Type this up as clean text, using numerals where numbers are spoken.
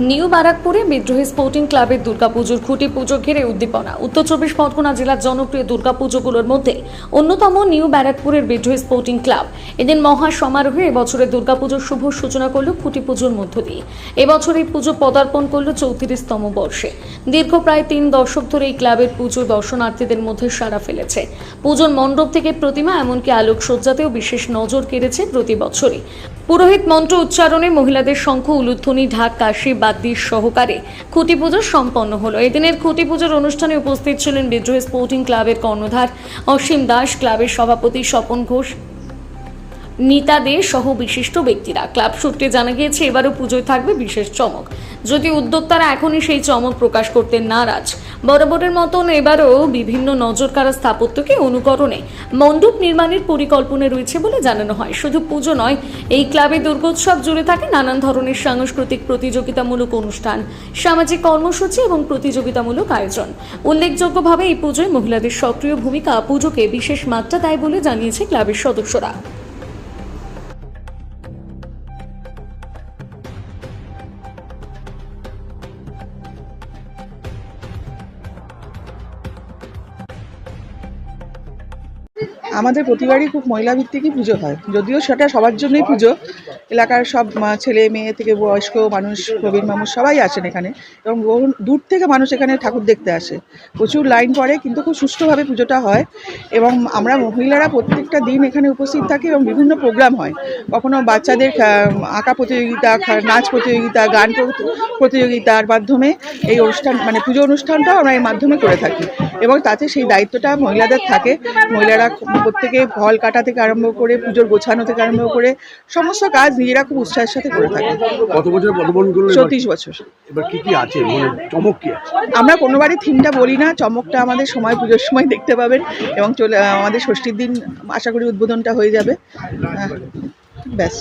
New ব্যারাকপুরে বিদ্রোহী sporting ক্লাবের দুর্গাপুজোর খুঁটি পুজো ঘিরে উদ্দীপনা। উত্তর চব্বিশ পরগনা জেলার জনপ্রিয় দুর্গাপুজোগুলোর মধ্যে অন্যতম নিউ ব্যারাকপুরের বিদ্রোহী স্পোর্টিং ক্লাব এদিন মহা সমারোহে এবছরের দুর্গাপুজোর শুভ সূচনা করল খুঁটি পুজোর মধ্য দিয়ে। এবছর এই পুজো পদার্পণ করল 34তম বর্ষে। দীর্ঘ প্রায় 3 দশক ধরে এই ক্লাবের পুজো দর্শনার্থীদের মধ্যে সাড়া ফেলেছে। পুজোর মণ্ডপ থেকে প্রতিমা এমনকি আলোকসজ্জাতেও বিশেষ নজর কেড়েছে প্রতি বছরই। পুরোহিত মন্ত্র উচ্চারণে মহিলাদের শঙ্খ, উলুধ্বনি, ঢাক, কাশি, বাদ্যির সহকারে খুঁটি পুজো সম্পন্ন হলো। এদিনের খুঁটি পুজোর অনুষ্ঠানে উপস্থিত ছিলেন বিদ্রোহী স্পোর্টিং ক্লাবের কর্ণধার অসীম দাস, ক্লাবের সভাপতি স্বপন ঘোষ, নিতা দে সহ বিশিষ্ট ব্যক্তিরা। ক্লাব সূত্রে জানা গিয়েছে এবারও পুজোয় থাকবে বিশেষ চমক। যদি উদ্যোক্তারা এখনই সেই চমক প্রকাশ করতে নারাজ, বরাবরের মতন এবারও বিভিন্ন নজরকাড়া স্থাপত্যকে অনুকরণে মণ্ডপ নির্মাণের পরিকল্পনা রয়েছে বলে জানানো হয়। শুধু পুজো নয়, এই ক্লাবে দুর্গোৎসব জুড়ে থাকে নানান ধরনের সাংস্কৃতিক প্রতিযোগিতামূলক অনুষ্ঠান, সামাজিক কর্মসূচি এবং প্রতিযোগিতামূলক আয়োজন। উল্লেখযোগ্যভাবে এই পুজোয় মহিলাদের সক্রিয় ভূমিকা পুজোকে বিশেষ মাত্রা দেয় বলে জানিয়েছে ক্লাবের সদস্যরা। আমাদের প্রতিবারই খুব মহিলাভিত্তিকই পুজো হয়, যদিও সেটা সবার জন্যই পুজো। এলাকার সব ছেলে মেয়ে থেকে বয়স্ক মানুষ, প্রবীণ মানুষ সবাই আসেন এখানে, এবং বহু দূর থেকে মানুষ এখানে ঠাকুর দেখতে আসে। প্রচুর লাইন পড়ে, কিন্তু খুব সুষ্ঠুভাবে পুজোটা হয়। এবং আমরা মহিলারা প্রত্যেকটা দিন এখানে উপস্থিত থাকি এবং বিভিন্ন প্রোগ্রাম হয়। কখনো বাচ্চাদের আঁকা প্রতিযোগিতা, নাচ প্রতিযোগিতা, গান প্রতিযোগিতার মাধ্যমে এই অনুষ্ঠান, মানে পুজো অনুষ্ঠানটাও আমরা এর মাধ্যমে করে থাকি। এবং তাতে সেই দায়িত্বটা মহিলাদের থাকে। মহিলারা প্রত্যেকে ফল কাটা থেকে আরম্ভ করে পুজোর গোছানো থেকে আরম্ভ করে সমস্ত কাজ নিজেরা খুব উৎসাহের সাথে করে থাকে। কত বছর পদার্পণ করলেন? 34 বছর। এবার কি কি আছে, মানে চমক কি আছে? আমরা কোনোবারই থিমটা বলি না, চমকটা আমাদের সময়, পুজোর সময় দেখতে পাবেন। এবং আমাদের ষষ্ঠীর দিন আশা করি উদ্বোধনটা হয়ে যাবে। ব্যাস।